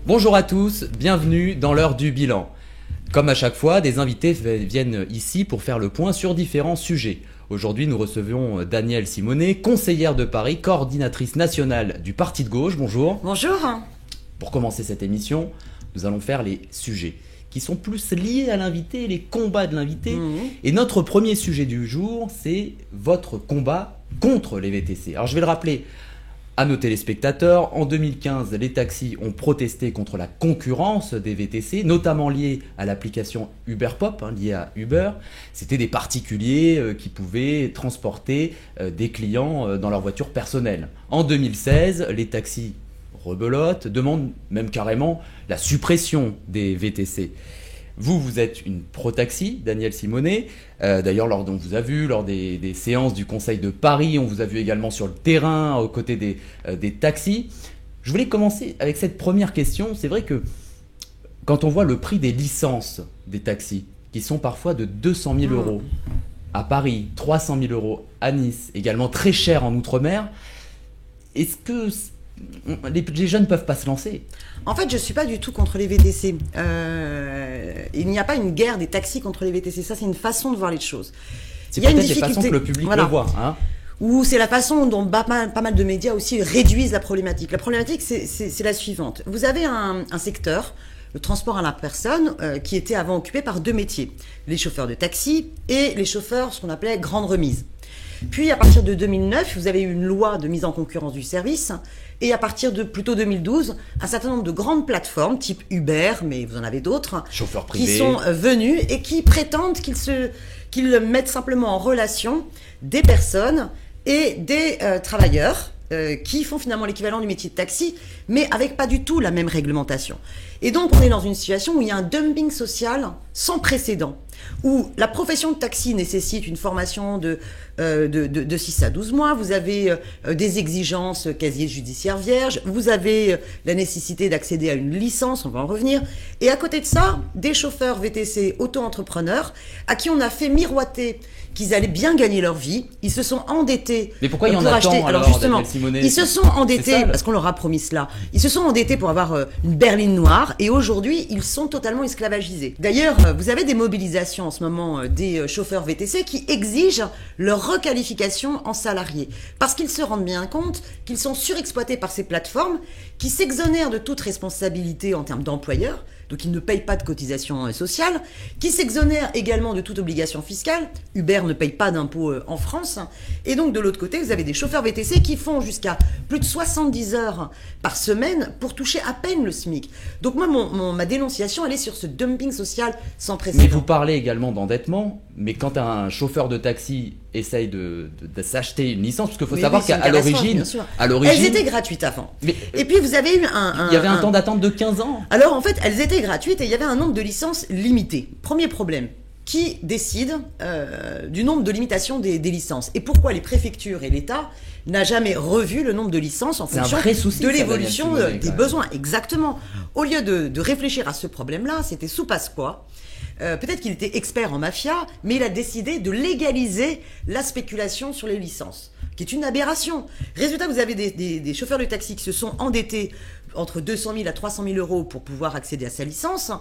Bonjour à tous, bienvenue dans l'heure du bilan. Comme à chaque fois, des invités viennent ici pour faire le point sur différents sujets. Aujourd'hui, nous recevons Danielle Simonet, conseillère de Paris, coordinatrice nationale du Parti de gauche. Bonjour. Bonjour. Pour commencer cette émission, nous allons faire les sujets qui sont plus liés à l'invité, les combats de l'invité. Et notre premier sujet du jour, c'est votre combat contre les VTC. Alors je vais le rappeler à nos téléspectateurs. En 2015, les taxis ont protesté contre la concurrence des VTC, notamment liée à l'application Uber Pop, liée à Uber. C'était des particuliers qui pouvaient transporter des clients dans leur voiture personnelle. En 2016, les taxis rebelote, demande même carrément la suppression des VTC. Vous êtes une pro-taxi, Danielle Simonet. D'ailleurs, on vous a vu lors des séances du Conseil de Paris, on vous a vu également sur le terrain, aux côtés des taxis. Je voulais commencer avec cette première question. C'est vrai que quand on voit le prix des licences des taxis, qui sont parfois de 200 000 euros à Paris, 300 000 euros à Nice, également très cher en Outre-mer, est-ce que les jeunes ne peuvent pas se lancer? En fait, je ne suis pas du tout contre les VTC. Il n'y a pas une guerre des taxis contre les VTC. Ça, c'est une façon de voir les choses. C'est peut-être les façons que le public le voit. Ou c'est la façon dont pas mal de médias aussi réduisent la problématique. La problématique, c'est la suivante. Vous avez un secteur, le transport à la personne, qui était avant occupé par deux métiers. Les chauffeurs de taxi et les chauffeurs, ce qu'on appelait grande remise. Puis, à partir de 2009, vous avez eu une loi de mise en concurrence du service. Et à partir de plutôt 2012, un certain nombre de grandes plateformes, type Uber, mais vous en avez d'autres, chauffeurs privés, qui sont venus et qui prétendent qu'ils mettent simplement en relation des personnes et des travailleurs qui font finalement l'équivalent du métier de taxi, mais avec pas du tout la même réglementation. Et donc, on est dans une situation où il y a un dumping social sans précédent, où la profession de taxi nécessite une formation de 6 à 12 mois, vous avez des exigences casier judiciaire vierge, vous avez la nécessité d'accéder à une licence, on va en revenir, et à côté de ça, des chauffeurs VTC auto-entrepreneurs à qui on a fait miroiter qu'ils allaient bien gagner leur vie, ils se sont endettés. Mais pourquoi il y en a tant alors justement, ils se sont endettés parce qu'on leur a promis cela. Ils se sont endettés pour avoir une berline noire et aujourd'hui ils sont totalement esclavagisés. D'ailleurs, vous avez des mobilisations en ce moment des chauffeurs VTC qui exigent leur requalification en salariés parce qu'ils se rendent bien compte qu'ils sont surexploités par ces plateformes qui s'exonèrent de toute responsabilité en termes d'employeurs. Donc ils ne payent pas de cotisations sociales, qui s'exonèrent également de toute obligation fiscale. Uber ne paye pas d'impôts en France. Et donc de l'autre côté, vous avez des chauffeurs VTC qui font jusqu'à plus de 70 heures par semaine pour toucher à peine le SMIC. Donc moi, ma dénonciation, elle est sur ce dumping social sans précédent. Mais vous parlez également d'endettement, mais quand un chauffeur de taxi essaye de s'acheter une licence, parce qu'il faut savoir qu'à l'origine... Elles étaient gratuites avant. Et puis vous avez eu il y avait un temps d'attente de 15 ans. Alors en fait, elles étaient gratuites et il y avait un nombre de licences limité. Premier problème. Qui décide du nombre de limitations des licences? Et pourquoi les préfectures et l'État n'a jamais revu le nombre de licences en fonction de l'évolution des besoins? Exactement. Au lieu de réfléchir à ce problème-là, c'était sous Pasqua. Peut-être qu'il était expert en mafia, mais il a décidé de légaliser la spéculation sur les licences, qui est une aberration. Résultat, vous avez des chauffeurs de taxi qui se sont endettés entre 200 000 à 300 000 euros pour pouvoir accéder à sa licence,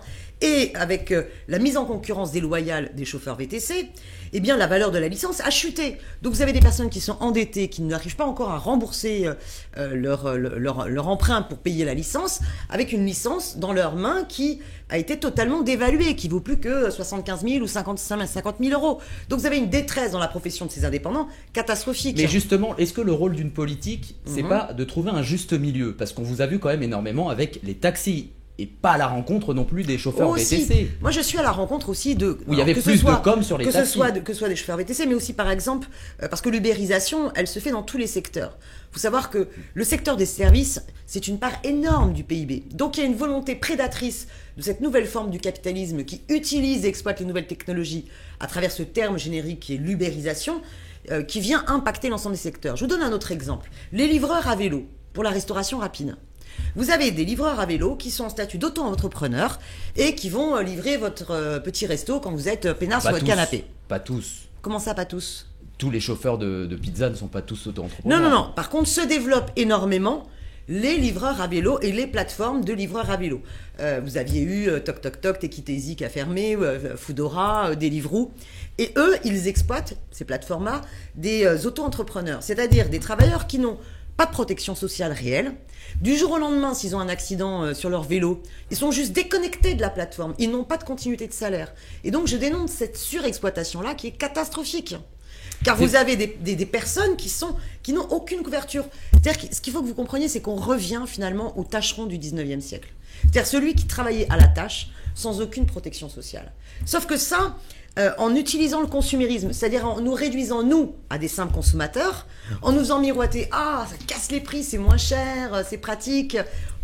et avec la mise en concurrence déloyale des chauffeurs VTC, eh bien la valeur de la licence a chuté. Donc vous avez des personnes qui sont endettées, qui n'arrivent pas encore à rembourser leur emprunt pour payer la licence, avec une licence dans leurs mains qui a été totalement dévaluée, qui vaut plus que 75 000 ou 50 000 euros. Donc vous avez une détresse dans la profession de ces indépendants catastrophique. Mais justement, est-ce que le rôle d'une politique, c'est pas de trouver un juste milieu? Parce qu'on vous a vu quand même énormément avec les taxis. Et pas à la rencontre non plus des chauffeurs VTC. Moi, je suis à la rencontre aussi de... Où il y avait plus de com sur les taxis. Que ce soit des chauffeurs VTC, mais aussi, par exemple, parce que l'ubérisation, elle se fait dans tous les secteurs. Il faut savoir que le secteur des services, c'est une part énorme du PIB. Donc, il y a une volonté prédatrice de cette nouvelle forme du capitalisme qui utilise et exploite les nouvelles technologies à travers ce terme générique qui est l'ubérisation, qui vient impacter l'ensemble des secteurs. Je vous donne un autre exemple. Les livreurs à vélo pour la restauration rapide. Vous avez des livreurs à vélo qui sont en statut d'auto-entrepreneur et qui vont livrer votre petit resto quand vous êtes peinard sur votre canapé. Pas tous. Comment ça, pas tous? Tous les chauffeurs de pizza ne sont pas tous auto-entrepreneurs. Non. Par contre, se développent énormément les livreurs à vélo et les plateformes de livreurs à vélo. Vous aviez eu Toc Toc Toc, Take It Easy qui a fermé, Foodora, Deliveroo. Et eux, ils exploitent, ces plateformes-là, des auto-entrepreneurs, c'est-à-dire des travailleurs qui n'ont pas de protection sociale réelle. Du jour au lendemain, s'ils ont un accident sur leur vélo, ils sont juste déconnectés de la plateforme. Ils n'ont pas de continuité de salaire. Et donc, je dénonce cette surexploitation-là qui est catastrophique. Car vous avez des personnes qui n'ont aucune couverture. C'est-à-dire que ce qu'il faut que vous compreniez, c'est qu'on revient finalement au tâcheron du 19e siècle. C'est-à-dire celui qui travaillait à la tâche sans aucune protection sociale. Sauf que ça, en utilisant le consumérisme, c'est-à-dire en nous réduisant, nous, à des simples consommateurs, en nous faisant miroiter « Ah, ça casse les prix, c'est moins cher, c'est pratique »,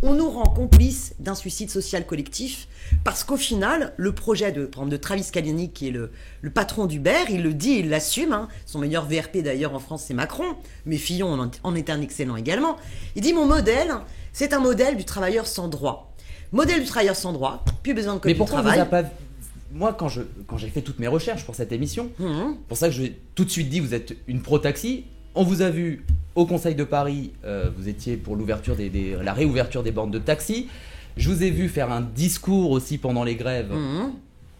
on nous rend complices d'un suicide social collectif parce qu'au final, le projet de Travis Kalanick, qui est le patron d'Uber, il le dit, il l'assume, hein, son meilleur VRP d'ailleurs en France, c'est Macron, mais Fillon en est un excellent également, il dit « Mon modèle, c'est un modèle du travailleur sans droit ». Modèle du travailleur sans droit, plus besoin de code du travail. Mais pourquoi moi, quand j'ai fait toutes mes recherches pour cette émission, pour ça que je tout de suite dit, vous êtes une pro-taxi. On vous a vu au Conseil de Paris, vous étiez pour l'ouverture la réouverture des bornes de taxi. Je vous ai vu faire un discours aussi pendant les grèves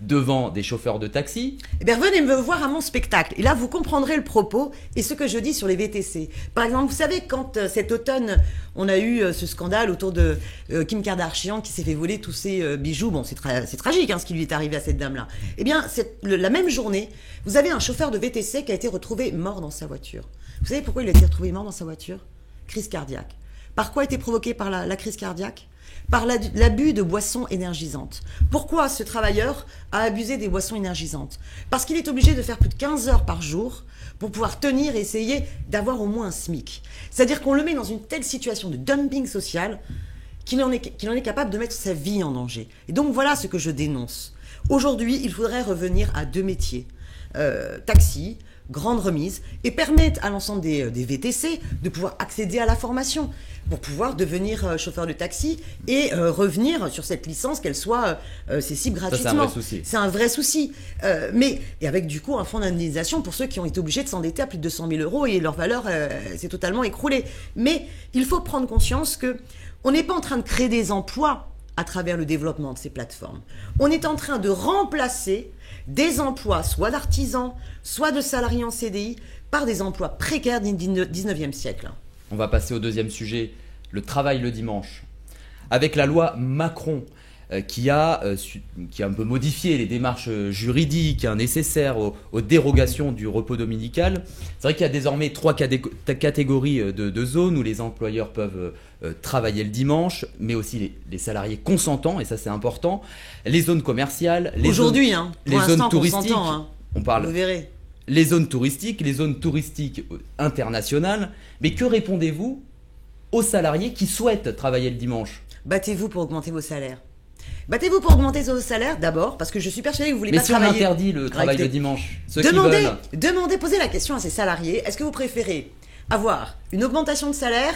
devant des chauffeurs de taxi. Eh bien, venez me voir à mon spectacle. Et là, vous comprendrez le propos et ce que je dis sur les VTC. Par exemple, vous savez, quand cet automne, on a eu ce scandale autour de Kim Kardashian qui s'est fait voler tous ses bijoux. Bon, c'est tragique ce qui lui est arrivé à cette dame-là. Eh bien, la même journée, vous avez un chauffeur de VTC qui a été retrouvé mort dans sa voiture. Vous savez pourquoi il a été retrouvé mort dans sa voiture? Crise cardiaque. Par quoi a été provoquée par la crise cardiaque? Par l'abus de boissons énergisantes. Pourquoi ce travailleur a abusé des boissons énergisantes? Parce qu'il est obligé de faire plus de 15 heures par jour pour pouvoir tenir et essayer d'avoir au moins un SMIC. C'est-à-dire qu'on le met dans une telle situation de dumping social qu'il en est capable de mettre sa vie en danger. Et donc voilà ce que je dénonce. Aujourd'hui, il faudrait revenir à 2 métiers. Taxi, grande remise, et permettre à l'ensemble des VTC de pouvoir accéder à la formation pour pouvoir devenir chauffeur de taxi et revenir sur cette licence, qu'elle soit cessible gratuitement. C'est un vrai souci. Et avec du coup un fonds d'indemnisation pour ceux qui ont été obligés de s'endetter à plus de 200 000 euros et leur valeur s'est totalement écroulée. Mais il faut prendre conscience qu'on n'est pas en train de créer des emplois à travers le développement de ces plateformes. On est en train de remplacer des emplois, soit d'artisans, soit de salariés en CDI, par des emplois précaires du 19e siècle. On va passer au deuxième sujet, le travail le dimanche. Avec la loi Macron qui a un peu modifié les démarches juridiques nécessaires aux dérogations du repos dominical, c'est vrai qu'il y a désormais 3 catégories de zones où les employeurs peuvent travailler le dimanche, mais aussi les salariés consentants, et ça c'est important, les zones commerciales, les zones touristiques, on parle, vous verrez. Les zones touristiques internationales. Mais que répondez-vous aux salariés qui souhaitent travailler le dimanche? Battez-vous pour augmenter vos salaires. Battez-vous pour augmenter vos salaires d'abord, parce que je suis persuadée que vous voulez pas travailler. Mais si on interdit le travail le dimanche, posez la question à ces salariés, est-ce que vous préférez avoir une augmentation de salaire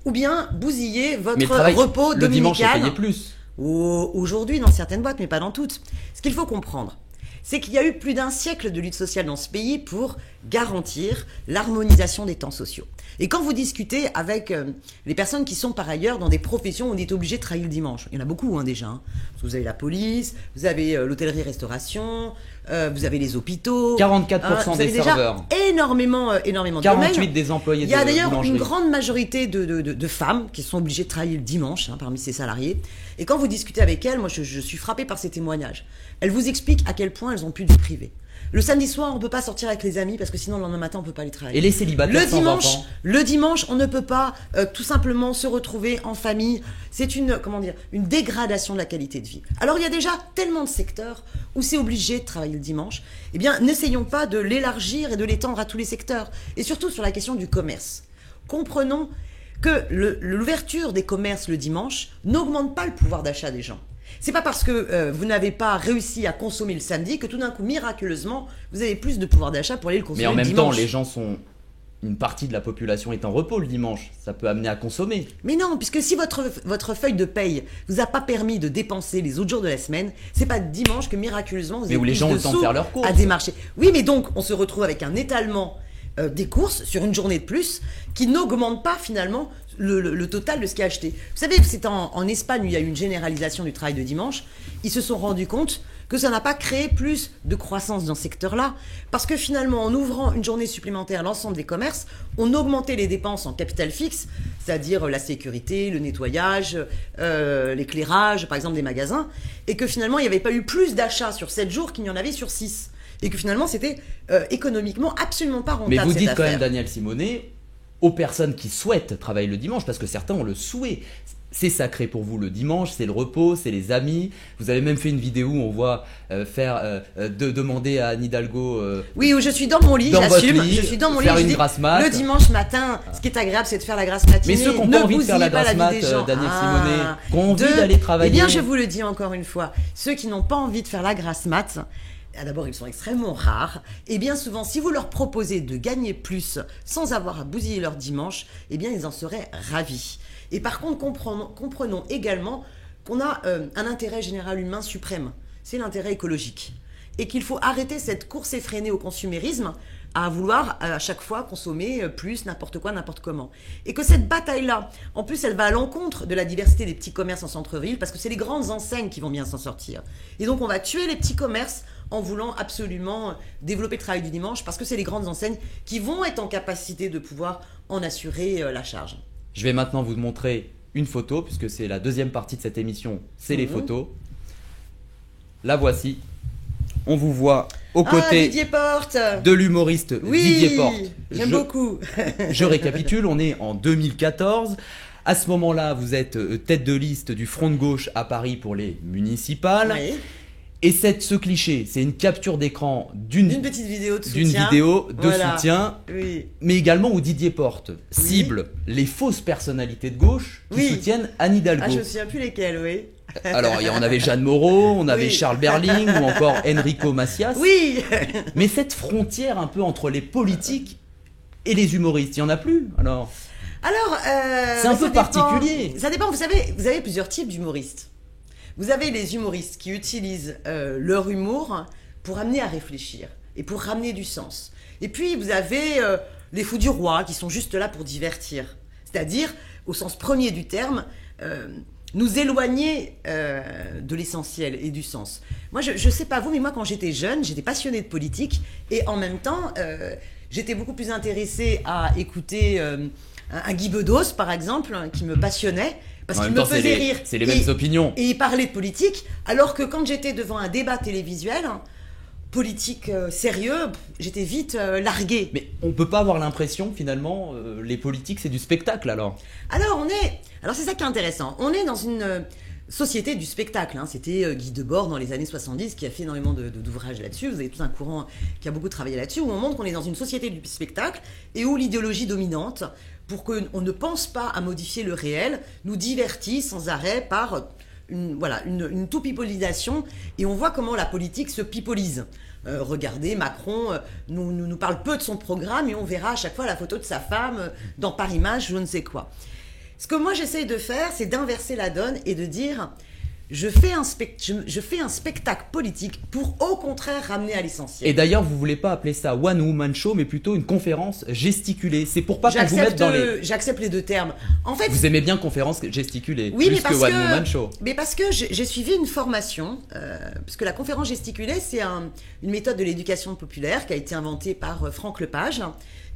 ou bien bousiller votre repos dominical? Le dimanche est payé plus. Aujourd'hui, dans certaines boîtes, mais pas dans toutes. Ce qu'il faut comprendre, c'est qu'il y a eu plus d'un siècle de lutte sociale dans ce pays pour garantir l'harmonisation des temps sociaux. Et quand vous discutez avec les personnes qui sont par ailleurs dans des professions où on est obligé de travailler le dimanche, il y en a beaucoup déjà. Vous avez la police, vous avez l'hôtellerie-restauration, vous avez les hôpitaux. 44% des serveurs. Énormément de 48 domaines. Des employés de Il y a d'ailleurs boulangerie. une grande majorité de femmes qui sont obligées de travailler le dimanche parmi ces salariés. Et quand vous discutez avec elles, moi je suis frappée par ces témoignages. Elles vous expliquent à quel point elles ont plus de vie privée. Le samedi soir, on ne peut pas sortir avec les amis parce que sinon le lendemain matin, on ne peut pas aller travailler. Et les célibataires sans enfants. Le dimanche, on ne peut pas tout simplement se retrouver en famille. C'est une dégradation de la qualité de vie. Alors il y a déjà tellement de secteurs où c'est obligé de travailler le dimanche. Eh bien, n'essayons pas de l'élargir et de l'étendre à tous les secteurs. Et surtout sur la question du commerce. Comprenons que l'ouverture des commerces le dimanche n'augmente pas le pouvoir d'achat des gens. C'est pas parce que vous n'avez pas réussi à consommer le samedi que tout d'un coup, miraculeusement, vous avez plus de pouvoir d'achat pour aller le consommer le dimanche. Mais en même temps, les gens une partie de la population est en repos le dimanche. Ça peut amener à consommer. Mais non, puisque si votre feuille de paye vous a pas permis de dépenser les autres jours de la semaine, c'est pas dimanche que miraculeusement vous avez plus de sous à démarcher. Oui, mais donc on se retrouve avec un étalement des courses sur une journée de plus qui n'augmente pas finalement le total de ce qui est acheté. Vous savez, c'est en Espagne où il y a eu une généralisation du travail de dimanche. Ils se sont rendus compte que ça n'a pas créé plus de croissance dans ce secteur-là, parce que finalement, en ouvrant une journée supplémentaire à l'ensemble des commerces, on augmentait les dépenses en capital fixe, c'est-à-dire la sécurité, le nettoyage, l'éclairage, par exemple, des magasins, et que finalement, il n'y avait pas eu plus d'achats sur 7 jours qu'il n'y en avait sur 6. Et que finalement, c'était économiquement absolument pas rentable. Mais vous dites cette quand affaire. même, Daniel Simonet, aux personnes qui souhaitent travailler le dimanche, parce que certains ont le souhait. C'est sacré pour vous le dimanche, c'est le repos, c'est les amis. Vous avez même fait une vidéo où on voit demander à Anne Hidalgo oui, où je suis dans mon lit, dans j'assume. votre lit, Je suis dans mon lit. faire je une dis, grasse mat. le dimanche matin, ce qui est agréable, c'est de faire la grasse matinée. Mais ceux qui n'ont Ne pas envie de faire la bousillez pas grasse vie mat, des gens. Daniel Simonet, qui ont envie Deux, d'aller travailler. Eh bien, je vous le dis encore une fois, ceux qui n'ont pas envie de faire la grasse mat, d'abord, ils sont extrêmement rares. Et bien souvent, si vous leur proposez de gagner plus sans avoir à bousiller leur dimanche, eh bien, ils en seraient ravis. Et par contre, comprenons également qu'on a un intérêt général humain suprême. C'est l'intérêt écologique. Et qu'il faut arrêter cette course effrénée au consumérisme à vouloir à chaque fois consommer plus, n'importe quoi, n'importe comment. Et que cette bataille-là, en plus, elle va à l'encontre de la diversité des petits commerces en centre-ville, parce que c'est les grandes enseignes qui vont bien s'en sortir. Et donc, on va tuer les petits commerces en voulant absolument développer le travail du dimanche, parce que c'est les grandes enseignes qui vont être en capacité de pouvoir en assurer la charge. Je vais maintenant vous montrer une photo, puisque c'est la deuxième partie de cette émission, c'est les photos. La voici. On vous voit aux côtés Didier Porte de l'humoriste Didier Porte. J'aime beaucoup. Je récapitule, on est en 2014. À ce moment-là, vous êtes tête de liste du Front de gauche à Paris pour les municipales. Oui. Et ce cliché, c'est une capture d'écran d'une petite vidéo de soutien. D'une vidéo de Voilà. soutien, Oui. mais également où Didier Porte cible les fausses personnalités de gauche qui soutiennent Anne Hidalgo. Ah, je ne me souviens plus lesquelles, oui. Alors, on avait Jeanne Moreau, on avait Oui. Charles Berling ou encore Enrico Macias. Oui. Mais cette frontière un peu entre les politiques et les humoristes, il n'y en a plus alors. Alors, c'est un ça peu dépend. particulier. Ça dépend, vous avez plusieurs types d'humoristes. Vous avez les humoristes qui utilisent leur humour pour amener à réfléchir et pour ramener du sens. Et puis, vous avez les fous du roi qui sont juste là pour divertir. C'est-à-dire, au sens premier du terme, nous éloigner de l'essentiel et du sens. Moi, je sais pas vous, mais moi, quand j'étais jeune, j'étais passionnée de politique et en même temps, j'étais beaucoup plus intéressée à écouter un Guy Bedos, par exemple, qui me passionnait. Parce qu'il me faisait rire. C'est les mêmes opinions. Et il parlait de politique, alors que quand j'étais devant un débat télévisuel, politique sérieux, j'étais vite larguée. Mais on peut pas avoir l'impression, finalement, les politiques, c'est du spectacle, alors. Alors, c'est ça qui est intéressant. On est dans une société du spectacle. Hein. C'était Guy Debord dans les années 70 qui a fait énormément d'ouvrages là-dessus. Vous avez tout un courant qui a beaucoup travaillé là-dessus, où on montre qu'on est dans une société du spectacle et où l'idéologie dominante, pour qu'on ne pense pas à modifier le réel, nous divertit sans arrêt par une tout-pipolisation. Et on voit comment la politique se pipolise. Regardez, Macron nous parle peu de son programme et on verra à chaque fois la photo de sa femme dans Paris Match, je ne sais quoi. Ce que moi j'essaye de faire, c'est d'inverser la donne et de dire je fais un spectacle politique pour au contraire ramener à l'essentiel. Et d'ailleurs, vous voulez pas appeler ça One Woman Show, mais plutôt une conférence gesticulée. C'est pour pas qu'on vous mette dans les... J'accepte les deux termes. En fait, vous aimez bien conférence gesticulée, oui, plus que One Woman Show. Mais parce que j'ai suivi une formation, parce que la conférence gesticulée, c'est une méthode de l'éducation populaire qui a été inventée par Franck Lepage,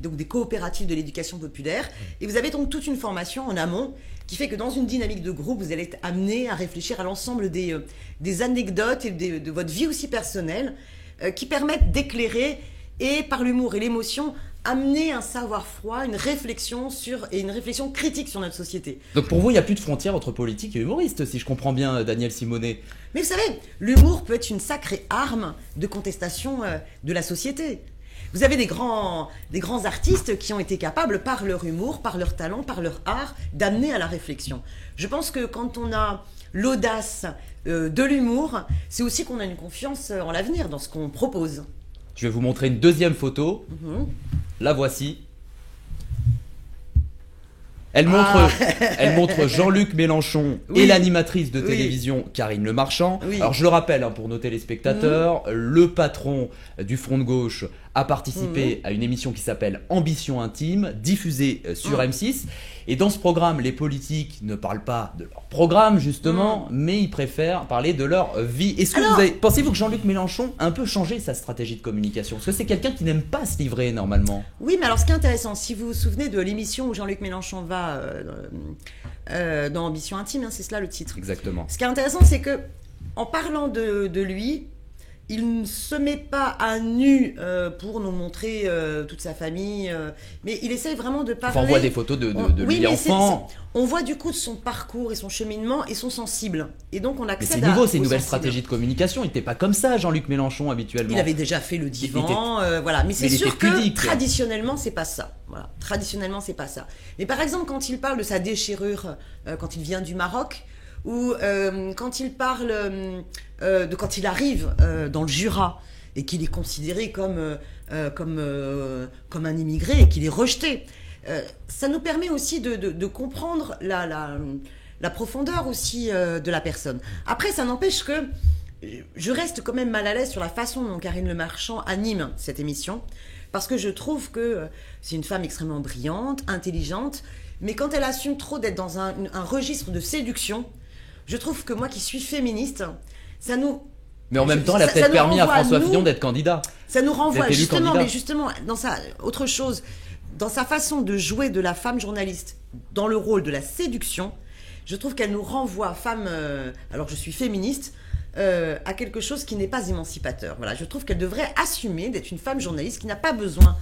donc des coopératives de l'éducation populaire. Et vous avez donc toute une formation en amont qui fait que dans une dynamique de groupe, vous allez être amené à réfléchir à l'ensemble des anecdotes et de votre vie aussi personnelle qui permettent d'éclairer et par l'humour et l'émotion amener un savoir froid, une réflexion et une réflexion critique sur notre société. Donc pour vous, il n'y a plus de frontière entre politique et humoriste, si je comprends bien, Daniel Simonet. Mais vous savez, l'humour peut être une sacrée arme de contestation de la société. Vous avez des grands artistes qui ont été capables, par leur humour, par leur talent, par leur art, d'amener à la réflexion. Je pense que quand on a l'audace de l'humour, c'est aussi qu'on a une confiance en l'avenir, dans ce qu'on propose. Je vais vous montrer une deuxième photo. La voici. Elle montre Jean-Luc Mélenchon et l'animatrice de télévision Karine Le Marchand. Oui. Alors je le rappelle pour nos téléspectateurs, le patron du Front de gauche a participé à une émission qui s'appelle Ambition Intime, diffusée sur M6. Et dans ce programme, les politiques ne parlent pas de leur programme, justement, mais ils préfèrent parler de leur vie. Est-ce que pensez-vous que Jean-Luc Mélenchon a un peu changé sa stratégie de communication? Parce que c'est quelqu'un qui n'aime pas se livrer, normalement. Oui, mais alors ce qui est intéressant, si vous vous souvenez de l'émission où Jean-Luc Mélenchon va dans Ambition Intime, hein, c'est cela le titre. Exactement. Ce qui est intéressant, c'est que en parlant de lui, il ne se met pas à nu pour nous montrer toute sa famille, mais il essaye vraiment de parler... Enfin, on voit des photos de lui enfant. On voit du coup de son parcours et son cheminement et son sensible. Et donc on accède à... Mais c'est nouveau, c'est une nouvelle stratégie de communication. Il n'était pas comme ça, Jean-Luc Mélenchon, habituellement. Il avait déjà fait le divan, voilà. Mais c'est sûr que traditionnellement, c'est pas ça. Voilà. Traditionnellement, c'est pas ça. Mais par exemple, quand il parle de sa déchirure, quand il vient du Maroc, ou quand il parle de quand il arrive dans le Jura et qu'il est considéré comme un immigré et qu'il est rejeté, ça nous permet aussi de comprendre la profondeur aussi de la personne. Après, ça n'empêche que je reste quand même mal à l'aise sur la façon dont Karine Le Marchand anime cette émission, parce que je trouve que c'est une femme extrêmement brillante, intelligente, mais quand elle assume trop d'être dans un registre de séduction, je trouve que moi qui suis féministe, ça nous... Mais en même temps, elle a peut-être permis à François Fillon d'être candidat. Ça nous renvoie justement, dans sa autre chose, dans sa façon de jouer de la femme journaliste, dans le rôle de la séduction, je trouve qu'elle nous renvoie, femme, alors je suis féministe, à quelque chose qui n'est pas émancipateur. Voilà, je trouve qu'elle devrait assumer d'être une femme journaliste qui n'a pas besoin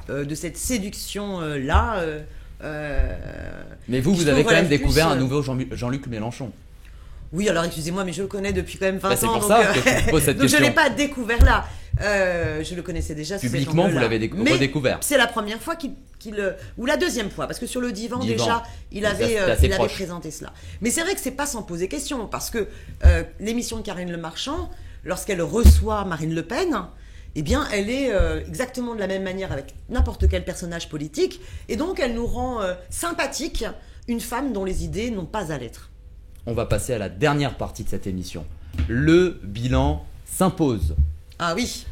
de cette séduction-là. Mais vous avez quand même découvert un nouveau Jean-Luc Mélenchon. Oui, alors excusez-moi, mais je le connais depuis quand même 20 ans. C'est pour ça que je pose cette donc question. Je ne l'ai pas découvert là. Je le connaissais déjà. Publiquement, vous l'avez redécouvert. C'est la première fois ou la deuxième fois, parce que sur le divan. Déjà, il avait présenté cela. Mais c'est vrai que c'est pas sans poser question, parce que l'émission de Karine Le Marchand, lorsqu'elle reçoit Marine Le Pen, eh bien, elle est exactement de la même manière avec n'importe quel personnage politique, et donc elle nous rend sympathique, une femme dont les idées n'ont pas à l'être. On va passer à la dernière partie de cette émission. Le bilan s'impose. Ah oui.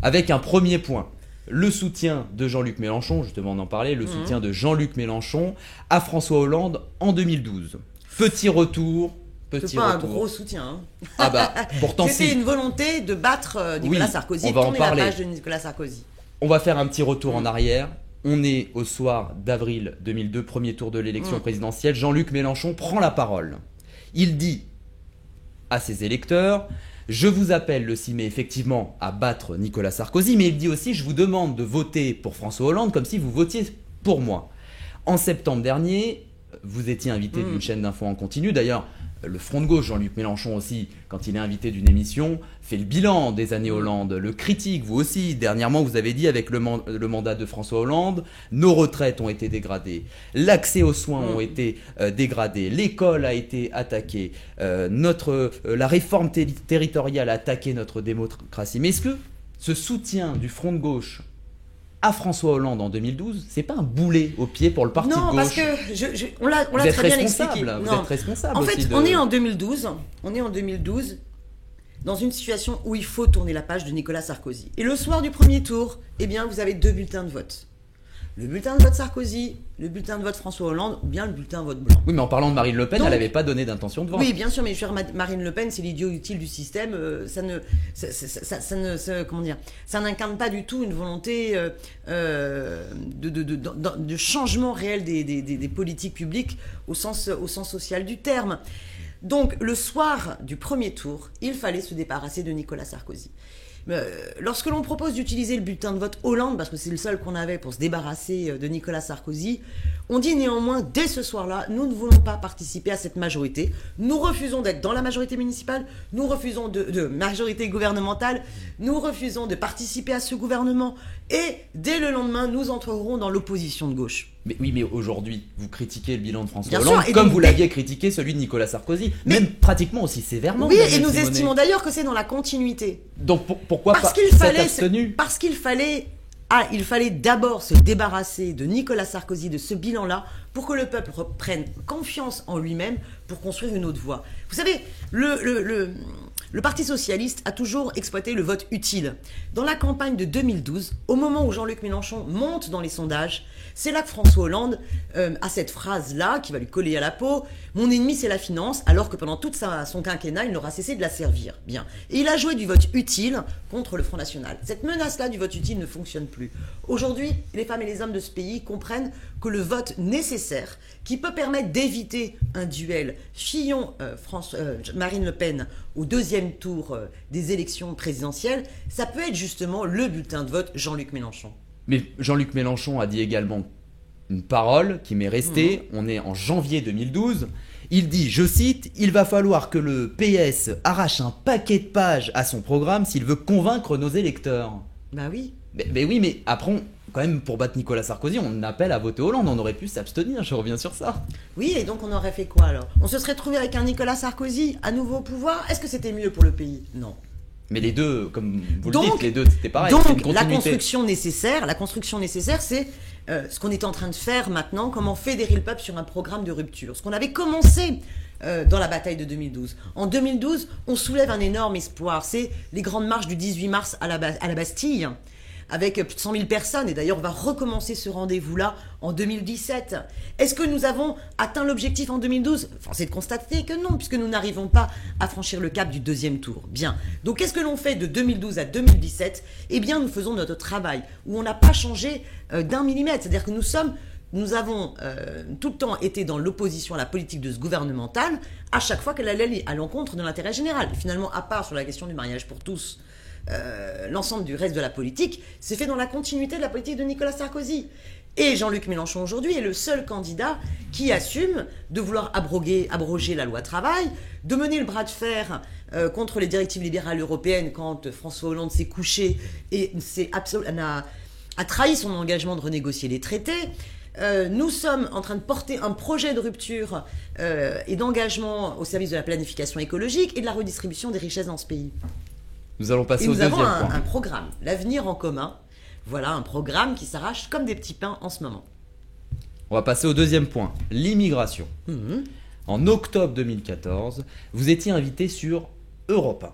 Avec un premier point. Le soutien de Jean-Luc Mélenchon, justement on en parlait, le soutien de Jean-Luc Mélenchon à François Hollande en 2012. Petit retour. C'est pas un gros soutien. Hein. Ah bah, pourtant c'était une volonté de battre Nicolas Sarkozy, on va en parler. La page de Nicolas Sarkozy. On va faire un petit retour en arrière. On est au soir d'avril 2002, premier tour de l'élection présidentielle. Jean-Luc Mélenchon prend la parole. Il dit à ses électeurs: je vous appelle le 6 mai effectivement à battre Nicolas Sarkozy, mais il dit aussi: je vous demande de voter pour François Hollande comme si vous votiez pour moi. En septembre dernier, vous étiez invité d'une chaîne d'infos en continu. D'ailleurs, le front de gauche, Jean-Luc Mélenchon aussi, quand il est invité d'une émission, fait le bilan des années Hollande, le critique, vous aussi. Dernièrement, vous avez dit, avec le mandat de François Hollande, nos retraites ont été dégradées, l'accès aux soins ont été dégradés, l'école a été attaquée, la réforme territoriale a attaqué notre démocratie. Mais est-ce que ce soutien du front de gauche à François Hollande en 2012, c'est pas un boulet au pied pour le parti de gauche? Non, parce que on l'a très bien expliqué. Vous êtes responsable. En fait, on est en 2012. On est en 2012 dans une situation où il faut tourner la page de Nicolas Sarkozy. Et le soir du premier tour, eh bien, vous avez 2 bulletins de vote. Le bulletin de vote Sarkozy, le bulletin de vote François Hollande, ou bien le bulletin de vote blanc. Oui, mais en parlant de Marine Le Pen, donc, elle n'avait pas donné d'intention de vote. Oui, bien sûr, mais Marine Le Pen, c'est l'idiot utile du système. Ça n'incarne pas du tout une volonté de changement réel des politiques publiques au sens social du terme. Donc, le soir du premier tour, il fallait se débarrasser de Nicolas Sarkozy. Lorsque l'on propose d'utiliser le bulletin de vote Hollande, parce que c'est le seul qu'on avait pour se débarrasser de Nicolas Sarkozy, on dit néanmoins, dès ce soir-là, nous ne voulons pas participer à cette majorité. Nous refusons d'être dans la majorité municipale, nous refusons de majorité gouvernementale, nous refusons de participer à ce gouvernement, et dès le lendemain, nous entrerons dans l'opposition de gauche. Mais oui, mais aujourd'hui, vous critiquez le bilan de François Hollande comme vous l'aviez critiqué celui de Nicolas Sarkozy, même pratiquement aussi sévèrement. Oui, et nous estimons d'ailleurs que c'est dans la continuité. Donc pourquoi pas cette abstenue ? Parce qu'il fallait d'abord se débarrasser de Nicolas Sarkozy, de ce bilan-là, pour que le peuple reprenne confiance en lui-même pour construire une autre voie. Vous savez, le Le Parti socialiste a toujours exploité le vote utile. Dans la campagne de 2012, au moment où Jean-Luc Mélenchon monte dans les sondages, c'est là que François Hollande a cette phrase-là qui va lui coller à la peau. « Mon ennemi, c'est la finance », alors que pendant tout son quinquennat, il n'aura cessé de la servir. Bien. Et il a joué du vote utile contre le Front National. Cette menace-là du vote utile ne fonctionne plus. Aujourd'hui, les femmes et les hommes de ce pays comprennent que le vote nécessaire, qui peut permettre d'éviter un duel Fillon-Marine Le Pen au deuxième tour des élections présidentielles, ça peut être justement le bulletin de vote Jean-Luc Mélenchon. Mais Jean-Luc Mélenchon a dit également une parole qui m'est restée. On est en janvier 2012. Il dit, je cite, « Il va falloir que le PS arrache un paquet de pages à son programme s'il veut convaincre nos électeurs. » Bah oui. Mais oui, mais après, quand même, pour battre Nicolas Sarkozy, on appelle à voter Hollande. On aurait pu s'abstenir, je reviens sur ça. Oui, et donc on aurait fait quoi alors? On se serait trouvé avec un Nicolas Sarkozy à nouveau au pouvoir? Est-ce que c'était mieux pour le pays? Non. Mais les deux, comme vous le dites, les deux c'était pareil. Donc la construction nécessaire, c'est ce qu'on est en train de faire maintenant, comment fédérer le peuple sur un programme de rupture. Ce qu'on avait commencé dans la bataille de 2012. En 2012, on soulève un énorme espoir. C'est les grandes marches du 18 mars à la Bastille, avec plus de 100 000 personnes. Et d'ailleurs, on va recommencer ce rendez-vous-là en 2017. Est-ce que nous avons atteint l'objectif en 2012 ? Force est de constater que non, puisque nous n'arrivons pas à franchir le cap du deuxième tour. Bien. Donc, qu'est-ce que l'on fait de 2012 à 2017 ? Eh bien, nous faisons notre travail, où on n'a pas changé d'un millimètre. C'est-à-dire que nous avons tout le temps été dans l'opposition à la politique de ce gouvernemental, à chaque fois qu'elle allait à l'encontre de l'intérêt général. Et finalement, à part sur la question du mariage pour tous, l'ensemble du reste de la politique, c'est fait dans la continuité de la politique de Nicolas Sarkozy. Et Jean-Luc Mélenchon aujourd'hui est le seul candidat qui assume de vouloir abroger la loi travail, de mener le bras de fer contre les directives libérales européennes quand François Hollande s'est couché et a trahi son engagement de renégocier les traités. Nous sommes en train de porter un projet de rupture et d'engagement au service de la planification écologique et de la redistribution des richesses dans ce pays. Nous allons passer au deuxième point. Nous avons un programme, l'avenir en commun. Voilà un programme qui s'arrache comme des petits pains en ce moment. On va passer au deuxième point, l'immigration. En octobre 2014, vous étiez invité sur Europe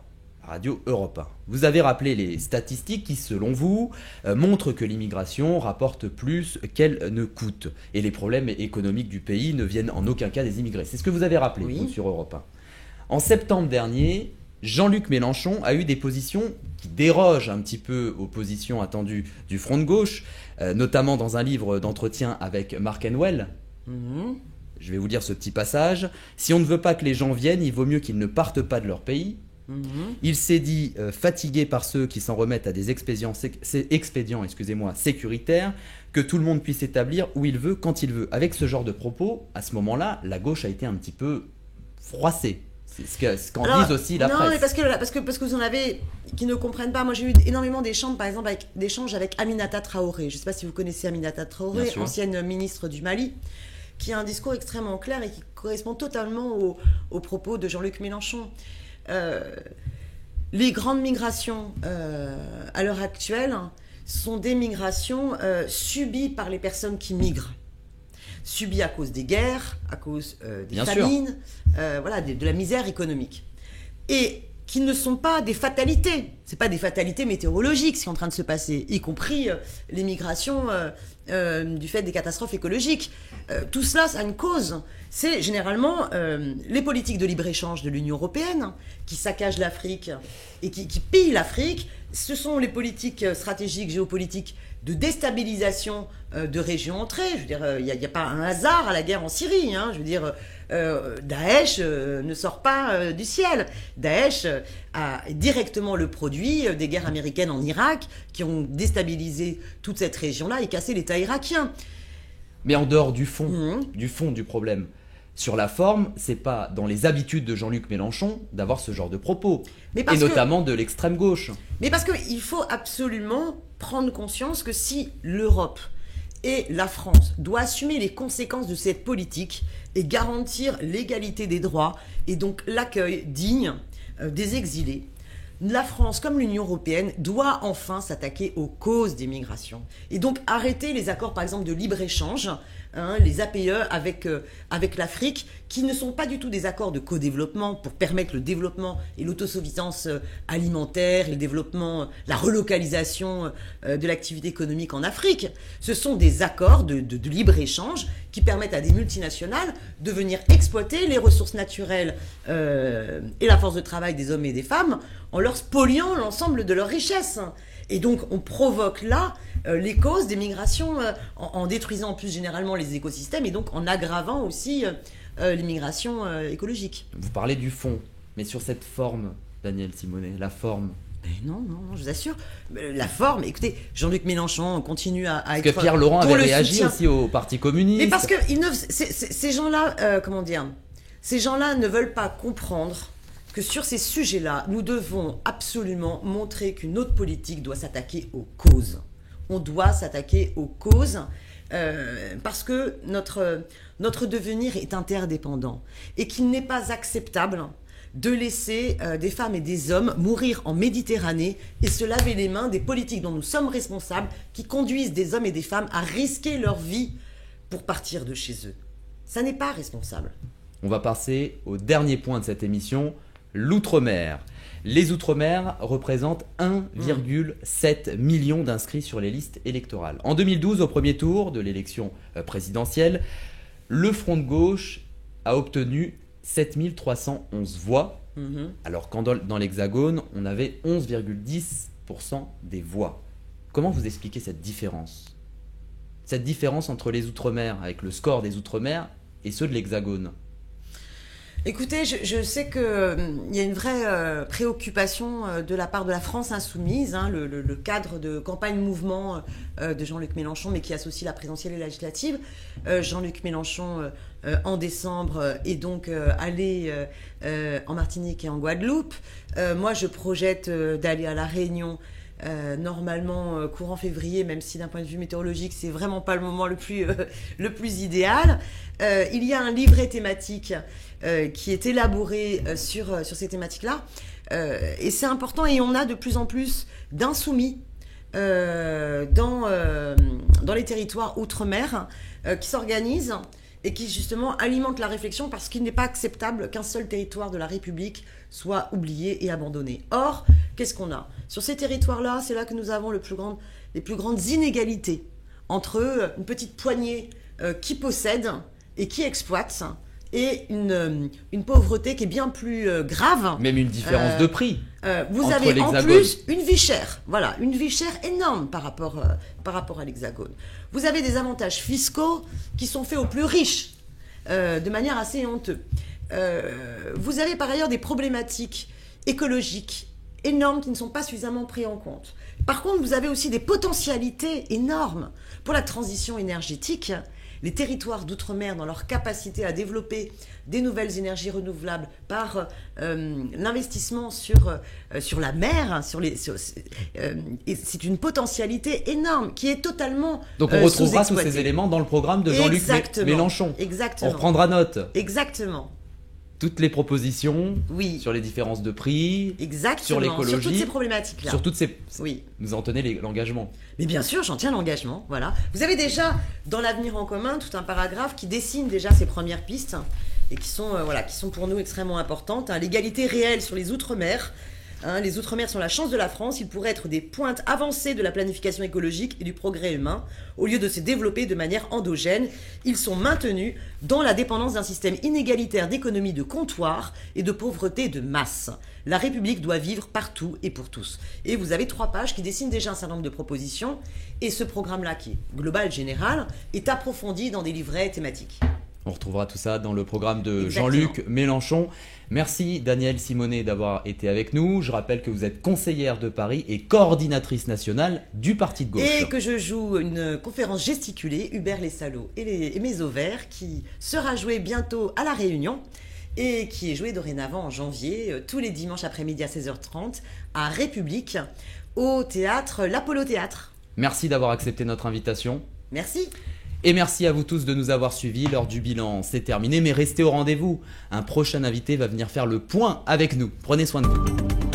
1, Radio Europe 1. Vous avez rappelé les statistiques qui, selon vous, montrent que l'immigration rapporte plus qu'elle ne coûte. Et les problèmes économiques du pays ne viennent en aucun cas des immigrés. C'est ce que vous avez rappelé vous, sur Europe 1. En septembre dernier, Jean-Luc Mélenchon a eu des positions qui dérogent un petit peu aux positions attendues du Front de gauche, notamment dans un livre d'entretien avec Mark Enwell. Je vais vous lire ce petit passage. « Si on ne veut pas que les gens viennent, il vaut mieux qu'ils ne partent pas de leur pays. Il s'est dit fatigué par ceux qui s'en remettent à des expédients sécuritaires, que tout le monde puisse s'établir où il veut, quand il veut. » Avec ce genre de propos, à ce moment-là, la gauche a été un petit peu froissée. C'est ce qu'en disent aussi la presse. Non, mais parce que vous en avez qui ne comprennent pas. Moi, j'ai eu énormément d'échanges, par exemple, d'échanges avec Aminata Traoré. Je ne sais pas si vous connaissez Aminata Traoré, ancienne ministre du Mali, qui a un discours extrêmement clair et qui correspond totalement aux propos de Jean-Luc Mélenchon. Les grandes migrations, à l'heure actuelle, sont des migrations subies par les personnes qui migrent. Subies à cause des guerres, à cause des famines, de la misère économique. Et qui ne sont pas des fatalités. Ce n'est pas des fatalités météorologiques ce qui est en train de se passer, y compris les migrations du fait des catastrophes écologiques. Tout cela, ça a une cause. C'est généralement les politiques de libre-échange de l'Union européenne qui saccagent l'Afrique et qui pillent l'Afrique. Ce sont les politiques stratégiques, géopolitiques de déstabilisation de régions entrées. Je veux dire, il n'y a pas un hasard à la guerre en Syrie. Je veux dire, Daesh ne sort pas du ciel. Daesh a directement le produit des guerres américaines en Irak qui ont déstabilisé toute cette région-là et cassé l'État irakien. Mais en dehors du fond du problème, sur la forme, c'est pas dans les habitudes de Jean-Luc Mélenchon d'avoir ce genre de propos, et notamment de l'extrême gauche. Mais parce qu'il faut absolument prendre conscience que si l'Europe et la France doivent assumer les conséquences de cette politique et garantir l'égalité des droits et donc l'accueil digne des exilés, la France, comme l'Union européenne, doit enfin s'attaquer aux causes des migrations. Et donc arrêter les accords, par exemple, de libre-échange, les APE avec l'Afrique, qui ne sont pas du tout des accords de co-développement pour permettre le développement et l'autosuffisance alimentaire, et le développement, la relocalisation de l'activité économique en Afrique. Ce sont des accords de libre-échange qui permettent à des multinationales de venir exploiter les ressources naturelles et la force de travail des hommes et des femmes en leur spoliant l'ensemble de leurs richesses. Et donc, on provoque là les causes des migrations en détruisant plus généralement les écosystèmes et donc en aggravant aussi les migrations écologiques. Vous parlez du fond, mais sur cette forme, Danielle Simonet, la forme. Non, je vous assure. La forme, écoutez, Jean-Luc Mélenchon continue à être... Parce que Pierre Laurent avait réagi aussi au Parti communiste. Mais parce que ces gens-là, ces gens-là ne veulent pas comprendre que sur ces sujets-là, nous devons absolument montrer qu'une autre politique doit s'attaquer aux causes. On doit s'attaquer aux causes parce que notre devenir est interdépendant et qu'il n'est pas acceptable de laisser des femmes et des hommes mourir en Méditerranée et se laver les mains des politiques dont nous sommes responsables qui conduisent des hommes et des femmes à risquer leur vie pour partir de chez eux. Ça n'est pas responsable. On va passer au dernier point de cette émission, l'outre-mer. Les outre-mer représentent 1,7 million d'inscrits sur les listes électorales. En 2012, au premier tour de l'élection présidentielle, le Front de gauche a obtenu 7311 voix, alors qu'en dans l'Hexagone, on avait 11,10% des voix. Comment vous expliquez cette différence ? Cette différence entre les Outre-mer, avec le score des Outre-mer, et ceux de l'Hexagone ? Écoutez, je sais qu'il y a une vraie préoccupation de la part de la France insoumise, le cadre de campagne-mouvement de Jean-Luc Mélenchon, mais qui associe la présidentielle et la législative. Jean-Luc Mélenchon, en décembre, est donc allé en Martinique et en Guadeloupe. Moi, je projette d'aller à La Réunion normalement courant février, même si d'un point de vue météorologique, c'est vraiment pas le moment le plus idéal. Il y a un livret thématique qui est élaboré sur ces thématiques-là. Et c'est important, et on a de plus en plus d'insoumis dans les territoires outre-mer qui s'organisent et qui justement alimentent la réflexion parce qu'il n'est pas acceptable qu'un seul territoire de la République soit oublié et abandonné. Or, qu'est-ce qu'on a ? Sur ces territoires-là, c'est là que nous avons les plus grandes inégalités entre une petite poignée qui possède et qui exploite et une pauvreté qui est bien plus grave. Même une différence de prix. Vous avez en plus une vie chère. Voilà, une vie chère énorme par rapport à l'Hexagone. Vous avez des avantages fiscaux qui sont faits aux plus riches de manière assez honteuse. Vous avez par ailleurs des problématiques écologiques énormes qui ne sont pas suffisamment prises en compte. Par contre, vous avez aussi des potentialités énormes pour la transition énergétique. Les territoires d'outre-mer, dans leur capacité à développer des nouvelles énergies renouvelables par l'investissement sur la mer, et c'est une potentialité énorme qui est totalement donc on retrouvera tous ces éléments dans le programme de Jean-Luc Mélenchon. Exactement. On reprendra note. Exactement. Toutes les propositions sur les différences de prix, sur l'écologie, sur toutes ces problématiques-là. Oui. Vous en tenez l'engagement. Mais bien sûr, j'en tiens l'engagement. Voilà. Vous avez déjà dans l'Avenir en commun tout un paragraphe qui dessine déjà ces premières pistes et qui sont pour nous extrêmement importantes. L'égalité réelle sur les Outre-mer. Les Outre-mer sont la chance de la France. Ils pourraient être des pointes avancées de la planification écologique et du progrès humain. Au lieu de se développer de manière endogène, ils sont maintenus dans la dépendance d'un système inégalitaire d'économie de comptoir et de pauvreté de masse. La République doit vivre partout et pour tous. Et vous avez 3 pages qui dessinent déjà un certain nombre de propositions. Et ce programme-là, qui est global, général, est approfondi dans des livrets thématiques. On retrouvera tout ça dans le programme de Jean-Luc Mélenchon. Merci Danielle Simonet d'avoir été avec nous. Je rappelle que vous êtes conseillère de Paris et coordinatrice nationale du Parti de gauche. Et que je joue une conférence gesticulée, Hubert les salauds et mes ovaires, qui sera jouée bientôt à La Réunion et qui est jouée dorénavant en janvier, tous les dimanches après-midi à 16h30 à République, au théâtre l'Apollo Théâtre. Merci d'avoir accepté notre invitation. Merci. Et merci à vous tous de nous avoir suivis. L'heure du bilan, c'est terminé, mais restez au rendez-vous. Un prochain invité va venir faire le point avec nous. Prenez soin de vous.